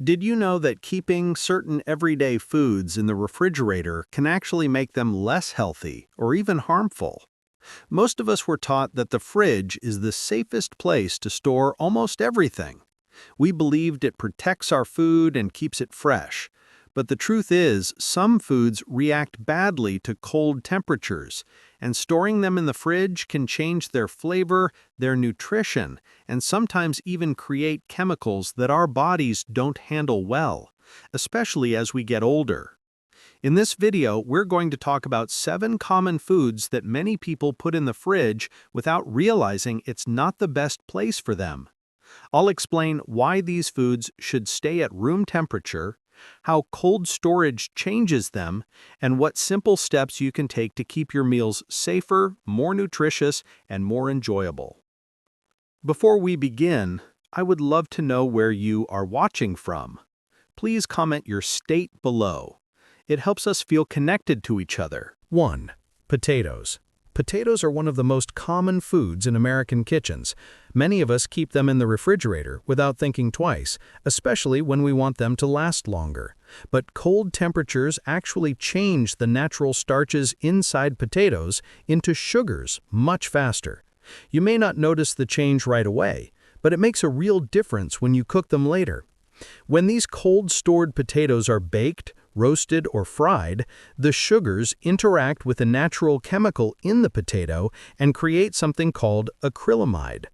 Did you know that keeping certain everyday foods in the refrigerator can actually make them less healthy or even harmful? Most of us were taught that the fridge is the safest place to store almost everything. We believed it protects our food and keeps it fresh. But the truth is, some foods react badly to cold temperatures, and storing them in the fridge can change their flavor, their nutrition, and sometimes even create chemicals that our bodies don't handle well, especially as we get older. In this video, we're going to talk about 7 common foods that many people put in the fridge without realizing it's not the best place for them. I'll explain why these foods should stay at room temperature, how cold storage changes them, and what simple steps you can take to keep your meals safer, more nutritious, and more enjoyable. Before we begin, I would love to know where you are watching from. Please comment your state below. It helps us feel connected to each other. 1. Potatoes. Potatoes are one of the most common foods in American kitchens. Many of us keep them in the refrigerator without thinking twice, especially when we want them to last longer. But cold temperatures actually change the natural starches inside potatoes into sugars much faster. You may not notice the change right away, but it makes a real difference when you cook them later. When these cold-stored potatoes are baked, roasted, or fried, the sugars interact with a natural chemical in the potato and create something called acrylamide.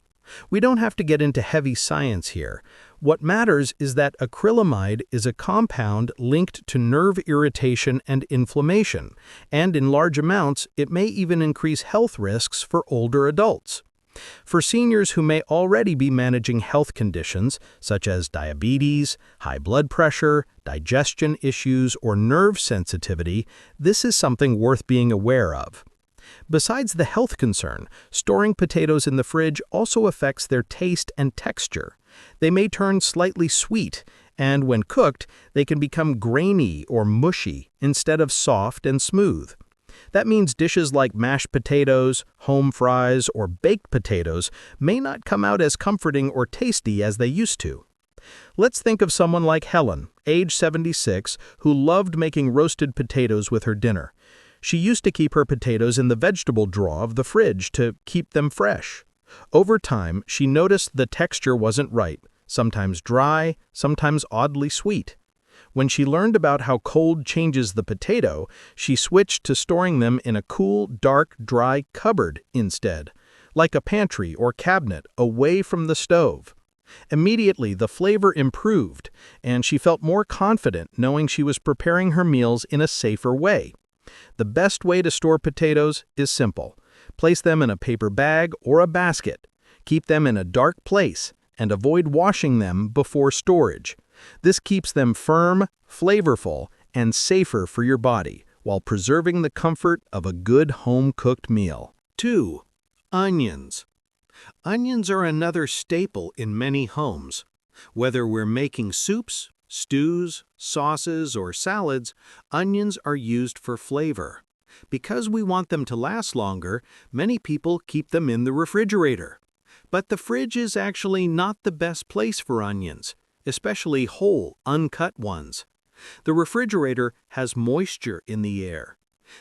We don't have to get into heavy science here. What matters is that acrylamide is a compound linked to nerve irritation and inflammation, and in large amounts, it may even increase health risks for older adults. For seniors who may already be managing health conditions such as diabetes, high blood pressure, digestion issues, or nerve sensitivity, this is something worth being aware of. Besides the health concern, storing potatoes in the fridge also affects their taste and texture. They may turn slightly sweet, and when cooked, they can become grainy or mushy instead of soft and smooth. That means dishes like mashed potatoes, home fries, or baked potatoes may not come out as comforting or tasty as they used to. Let's think of someone like Helen, age 76, who loved making roasted potatoes with her dinner. She used to keep her potatoes in the vegetable drawer of the fridge to keep them fresh. Over time, she noticed the texture wasn't right, sometimes dry, sometimes oddly sweet. When she learned about how cold changes the potato, she switched to storing them in a cool, dark, dry cupboard instead, like a pantry or cabinet away from the stove. Immediately, the flavor improved, and she felt more confident knowing she was preparing her meals in a safer way. The best way to store potatoes is simple. Place them in a paper bag or a basket. Keep them in a dark place, and avoid washing them before storage. This keeps them firm, flavorful, and safer for your body, while preserving the comfort of a good home-cooked meal. 2. Onions. Onions are another staple in many homes. Whether we're making soups, stews, sauces, or salads, onions are used for flavor. Because we want them to last longer, many people keep them in the refrigerator. But the fridge is actually not the best place for onions, especially whole, uncut ones. The refrigerator has moisture in the air.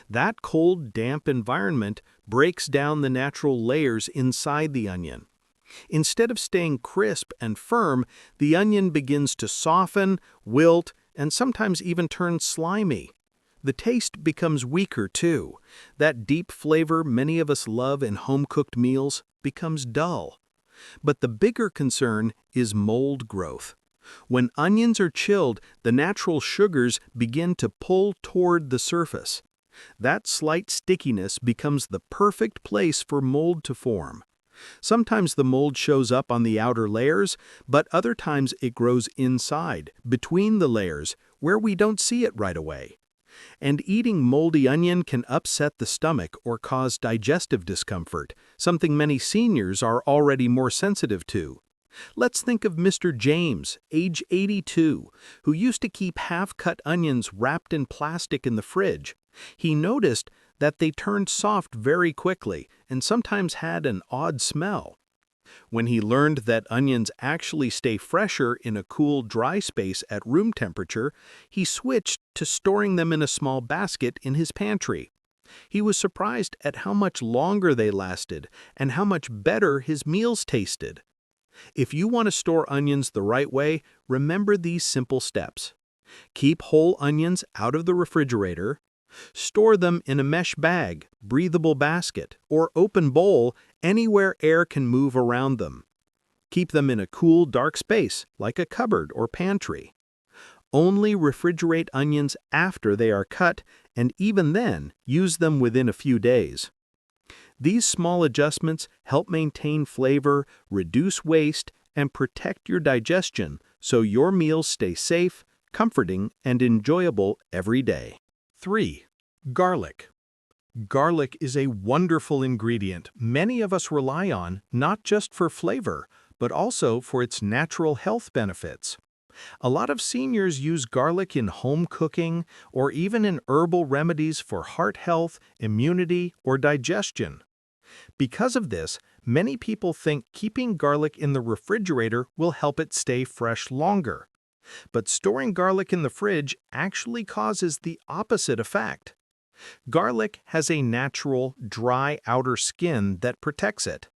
That cold, damp environment breaks down the natural layers inside the onion. Instead of staying crisp and firm, the onion begins to soften, wilt, and sometimes even turn slimy. The taste becomes weaker, too. That deep flavor many of us love in home-cooked meals becomes dull. But the bigger concern is mold growth. When onions are chilled, the natural sugars begin to pull toward the surface. That slight stickiness becomes the perfect place for mold to form. Sometimes the mold shows up on the outer layers, but other times it grows inside, between the layers, where we don't see it right away. And eating moldy onion can upset the stomach or cause digestive discomfort, something many seniors are already more sensitive to. Let's think of Mr. James, age 82, who used to keep half-cut onions wrapped in plastic in the fridge. He noticed that they turned soft very quickly and sometimes had an odd smell. When he learned that onions actually stay fresher in a cool, dry space at room temperature, he switched to storing them in a small basket in his pantry. He was surprised at how much longer they lasted and how much better his meals tasted. If you want to store onions the right way, remember these simple steps. Keep whole onions out of the refrigerator. Store them in a mesh bag, breathable basket, or open bowl anywhere air can move around them. Keep them in a cool, dark space, like a cupboard or pantry. Only refrigerate onions after they are cut, and even then, use them within a few days. These small adjustments help maintain flavor, reduce waste, and protect your digestion so your meals stay safe, comforting, and enjoyable every day. 3. Garlic. Garlic is a wonderful ingredient many of us rely on not just for flavor, but also for its natural health benefits. A lot of seniors use garlic in home cooking or even in herbal remedies for heart health, immunity, or digestion. Because of this, many people think keeping garlic in the refrigerator will help it stay fresh longer. But storing garlic in the fridge actually causes the opposite effect. Garlic has a natural, dry outer skin that protects it.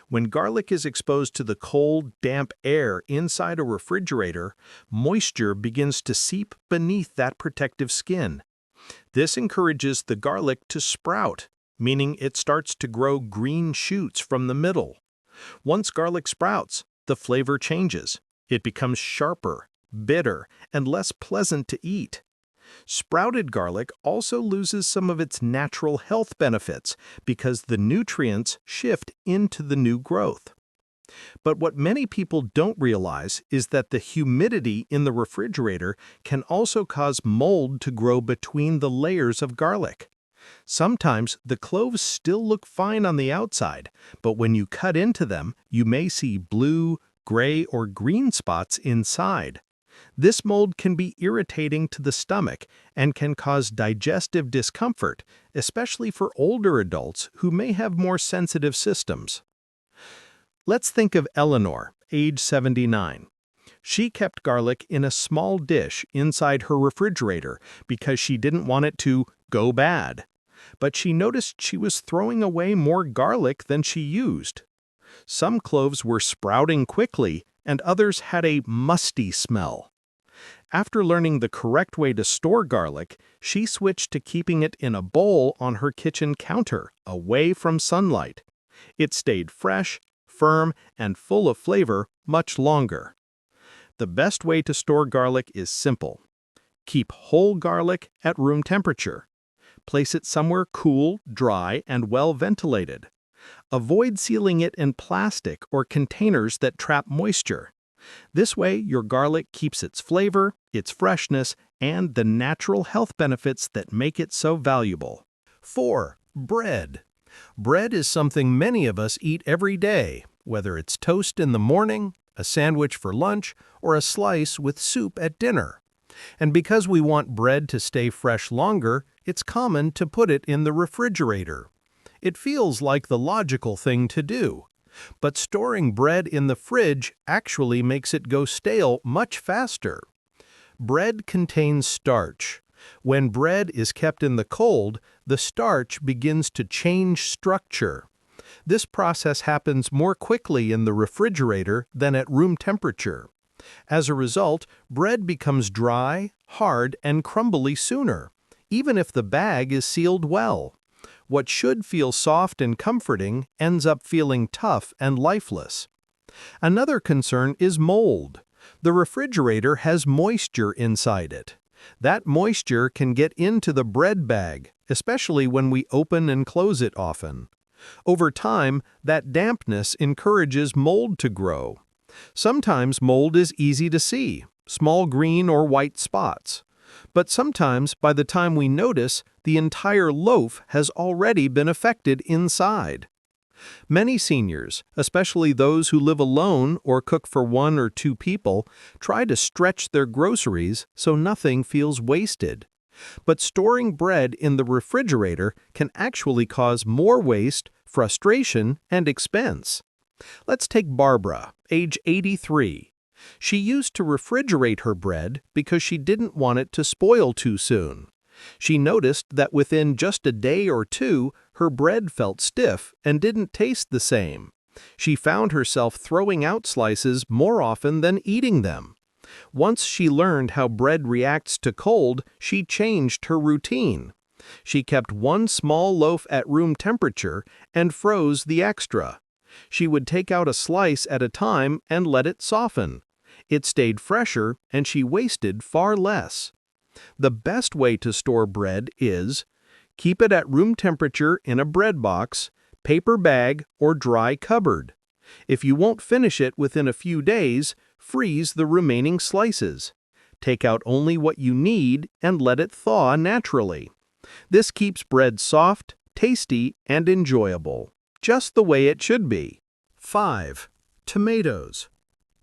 When garlic is exposed to the cold, damp air inside a refrigerator, moisture begins to seep beneath that protective skin. This encourages the garlic to sprout, meaning it starts to grow green shoots from the middle. Once garlic sprouts, the flavor changes. It becomes sharper, bitter, and less pleasant to eat. Sprouted garlic also loses some of its natural health benefits because the nutrients shift into the new growth. But what many people don't realize is that the humidity in the refrigerator can also cause mold to grow between the layers of garlic. Sometimes the cloves still look fine on the outside, but when you cut into them, you may see blue, gray, or green spots inside. This mold can be irritating to the stomach and can cause digestive discomfort, especially for older adults who may have more sensitive systems. Let's think of Eleanor, age 79. She kept garlic in a small dish inside her refrigerator because she didn't want it to go bad. But she noticed she was throwing away more garlic than she used. Some cloves were sprouting quickly, and others had a musty smell. After learning the correct way to store garlic, she switched to keeping it in a bowl on her kitchen counter, away from sunlight. It stayed fresh, firm, and full of flavor much longer. The best way to store garlic is simple. Keep whole garlic at room temperature. Place it somewhere cool, dry, and well ventilated. Avoid sealing it in plastic or containers that trap moisture. This way, your garlic keeps its flavor, its freshness, and the natural health benefits that make it so valuable. 4. Bread. Bread is something many of us eat every day, whether it's toast in the morning, a sandwich for lunch, or a slice with soup at dinner. And because we want bread to stay fresh longer, it's common to put it in the refrigerator. It feels like the logical thing to do. But storing bread in the fridge actually makes it go stale much faster. Bread contains starch. When bread is kept in the cold, the starch begins to change structure. This process happens more quickly in the refrigerator than at room temperature. As a result, bread becomes dry, hard, and crumbly sooner, even if the bag is sealed well. What should feel soft and comforting ends up feeling tough and lifeless. Another concern is mold. The refrigerator has moisture inside it. That moisture can get into the bread bag, especially when we open and close it often. Over time, that dampness encourages mold to grow. Sometimes mold is easy to see, small green or white spots. But sometimes, by the time we notice, the entire loaf has already been affected inside. Many seniors, especially those who live alone or cook for 1 or 2 people, try to stretch their groceries so nothing feels wasted. But storing bread in the refrigerator can actually cause more waste, frustration, and expense. Let's take Barbara, age 83. She used to refrigerate her bread because she didn't want it to spoil too soon. She noticed that within just a day or two, her bread felt stiff and didn't taste the same. She found herself throwing out slices more often than eating them. Once she learned how bread reacts to cold, she changed her routine. She kept one small loaf at room temperature and froze the extra. She would take out a slice at a time and let it soften. It stayed fresher and she wasted far less. The best way to store bread is keep it at room temperature in a bread box, paper bag, or dry cupboard. If you won't finish it within a few days, freeze the remaining slices. Take out only what you need and let it thaw naturally. This keeps bread soft, tasty, and enjoyable, just the way it should be. 5. Tomatoes.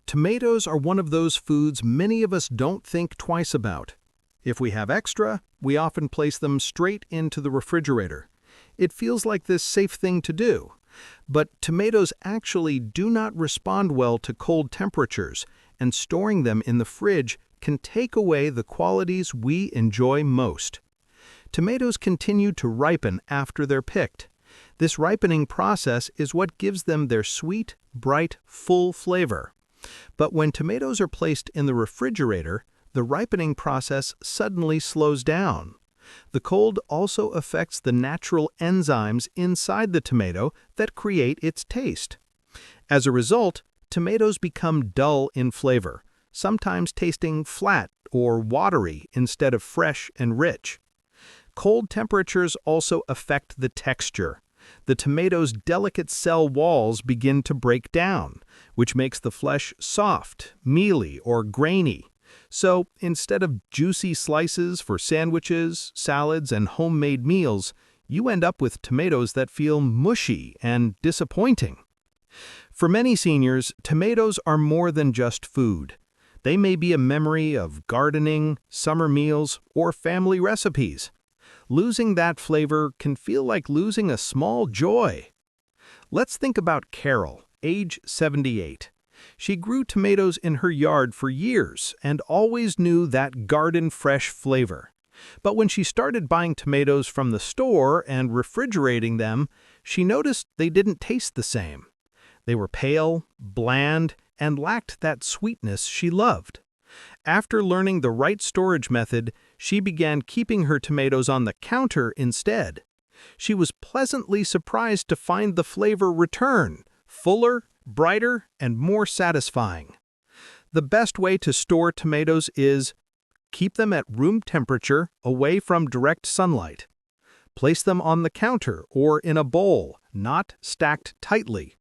Tomatoes are one of those foods many of us don't think twice about. If we have extra, we often place them straight into the refrigerator. It feels like this safe thing to do. But tomatoes actually do not respond well to cold temperatures, and storing them in the fridge can take away the qualities we enjoy most. Tomatoes continue to ripen after they're picked. This ripening process is what gives them their sweet, bright, full flavor. But when tomatoes are placed in the refrigerator, the ripening process suddenly slows down. The cold also affects the natural enzymes inside the tomato that create its taste. As a result, tomatoes become dull in flavor, sometimes tasting flat or watery instead of fresh and rich. Cold temperatures also affect the texture. The tomato's delicate cell walls begin to break down, which makes the flesh soft, mealy, or grainy. So, instead of juicy slices for sandwiches, salads, and homemade meals, you end up with tomatoes that feel mushy and disappointing. For many seniors, tomatoes are more than just food. They may be a memory of gardening, summer meals, or family recipes. Losing that flavor can feel like losing a small joy. Let's think about Carol, age 78. She grew tomatoes in her yard for years and always knew that garden-fresh flavor. But when she started buying tomatoes from the store and refrigerating them, she noticed they didn't taste the same. They were pale, bland, and lacked that sweetness she loved. After learning the right storage method, she began keeping her tomatoes on the counter instead. She was pleasantly surprised to find the flavor return, fuller, brighter, and more satisfying. The best way to store tomatoes is keep them at room temperature away from direct sunlight. Place them on the counter or in a bowl, not stacked tightly.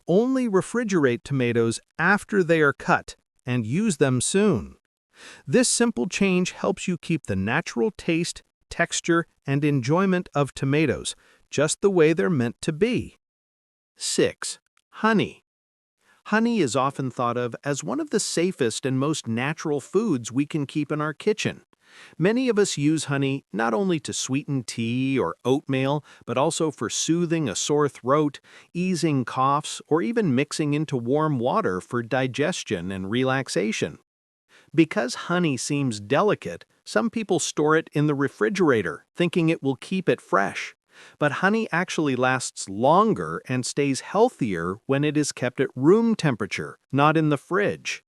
Only refrigerate tomatoes after they are cut and use them soon. This simple change helps you keep the natural taste, texture, and enjoyment of tomatoes just the way they're meant to be. 6. Honey. Honey is often thought of as one of the safest and most natural foods we can keep in our kitchen. Many of us use honey not only to sweeten tea or oatmeal, but also for soothing a sore throat, easing coughs, or even mixing into warm water for digestion and relaxation. Because honey seems delicate, some people store it in the refrigerator, thinking it will keep it fresh. But honey actually lasts longer and stays healthier when it is kept at room temperature, not in the fridge.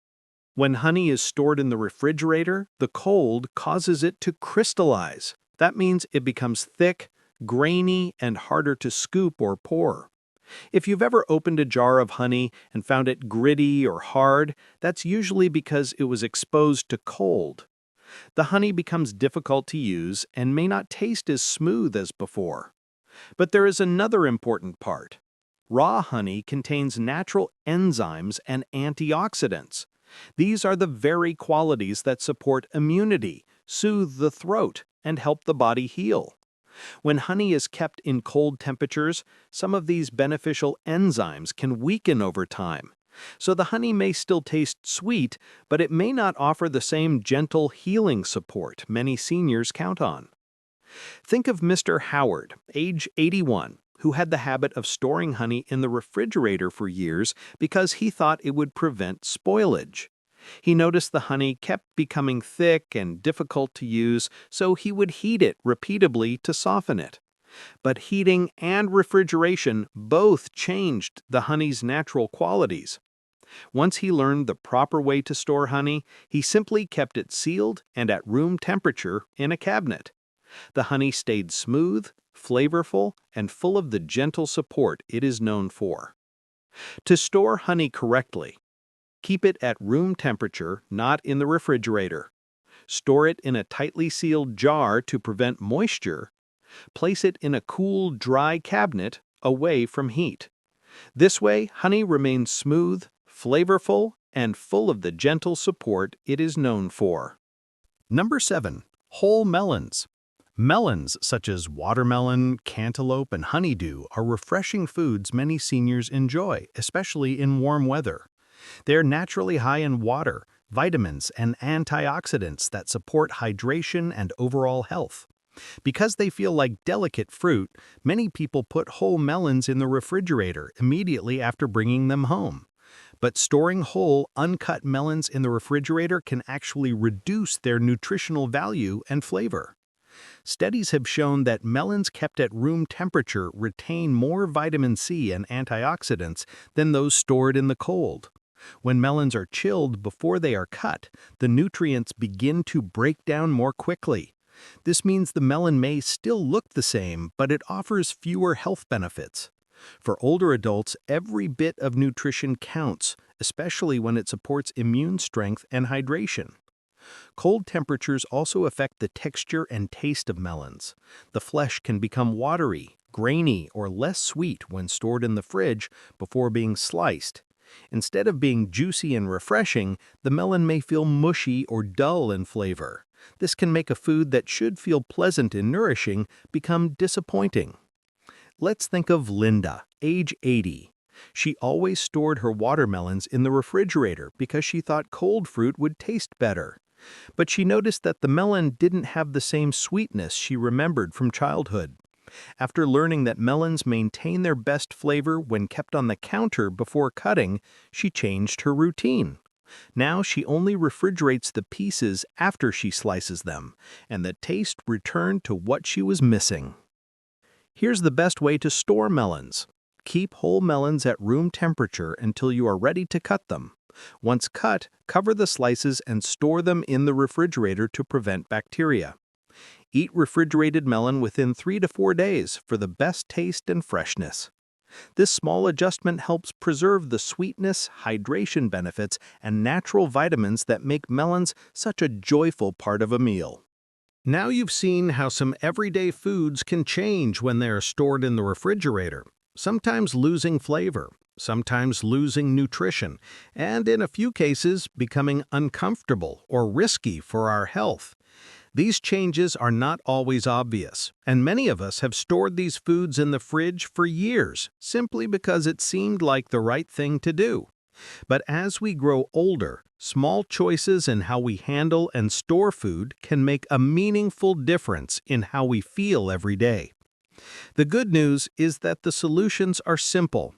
When honey is stored in the refrigerator, the cold causes it to crystallize. That means it becomes thick, grainy, and harder to scoop or pour. If you've ever opened a jar of honey and found it gritty or hard, that's usually because it was exposed to cold. The honey becomes difficult to use and may not taste as smooth as before. But there is another important part. Raw honey contains natural enzymes and antioxidants. These are the very qualities that support immunity, soothe the throat, and help the body heal. When honey is kept in cold temperatures, some of these beneficial enzymes can weaken over time. So the honey may still taste sweet, but it may not offer the same gentle healing support many seniors count on. Think of Mr. Howard, age 81, who had the habit of storing honey in the refrigerator for years because he thought it would prevent spoilage. He noticed the honey kept becoming thick and difficult to use, so he would heat it repeatedly to soften it. But heating and refrigeration both changed the honey's natural qualities. Once he learned the proper way to store honey, he simply kept it sealed and at room temperature in a cabinet. The honey stayed smooth, flavorful, and full of the gentle support it is known for. To store honey correctly, keep it at room temperature, not in the refrigerator. Store it in a tightly sealed jar to prevent moisture. Place it in a cool, dry cabinet away from heat. This way, honey remains smooth, flavorful, and full of the gentle support it is known for. Number 7. Whole melons. Melons such as watermelon, cantaloupe, and honeydew are refreshing foods many seniors enjoy, especially in warm weather. They are naturally high in water, vitamins, and antioxidants that support hydration and overall health. Because they feel like delicate fruit, many people put whole melons in the refrigerator immediately after bringing them home. But storing whole, uncut melons in the refrigerator can actually reduce their nutritional value and flavor. Studies have shown that melons kept at room temperature retain more vitamin C and antioxidants than those stored in the cold. When melons are chilled before they are cut, the nutrients begin to break down more quickly. This means the melon may still look the same, but it offers fewer health benefits. For older adults, every bit of nutrition counts, especially when it supports immune strength and hydration. Cold temperatures also affect the texture and taste of melons. The flesh can become watery, grainy, or less sweet when stored in the fridge before being sliced. Instead of being juicy and refreshing, the melon may feel mushy or dull in flavor. This can make a food that should feel pleasant and nourishing become disappointing. Let's think of Linda, age 80. She always stored her watermelons in the refrigerator because she thought cold fruit would taste better. But she noticed that the melon didn't have the same sweetness she remembered from childhood. After learning that melons maintain their best flavor when kept on the counter before cutting, she changed her routine. Now she only refrigerates the pieces after she slices them, and the taste returned to what she was missing. Here's the best way to store melons. Keep whole melons at room temperature until you are ready to cut them. Once cut, cover the slices and store them in the refrigerator to prevent bacteria. Eat refrigerated melon within 3 to 4 days for the best taste and freshness. This small adjustment helps preserve the sweetness, hydration benefits, and natural vitamins that make melons such a joyful part of a meal. Now you've seen how some everyday foods can change when they are stored in the refrigerator, sometimes losing flavor, sometimes losing nutrition, and in a few cases becoming uncomfortable or risky for our health. These changes are not always obvious, and many of us have stored these foods in the fridge for years simply because it seemed like the right thing to do. But as we grow older, small choices in how we handle and store food can make a meaningful difference in how we feel every day. The good news is that the solutions are simple.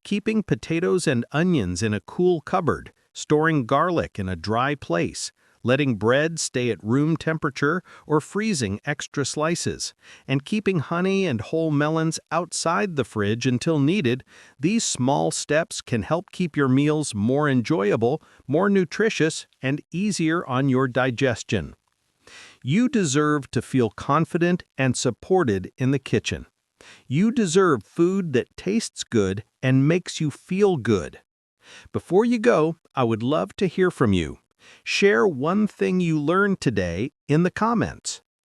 Keeping potatoes and onions in a cool cupboard, storing garlic in a dry place, letting bread stay at room temperature or freezing extra slices, and keeping honey and whole melons outside the fridge until needed, these small steps can help keep your meals more enjoyable, more nutritious, and easier on your digestion. You deserve to feel confident and supported in the kitchen. You deserve food that tastes good and makes you feel good. Before you go, I would love to hear from you. Share one thing you learned today in the comments.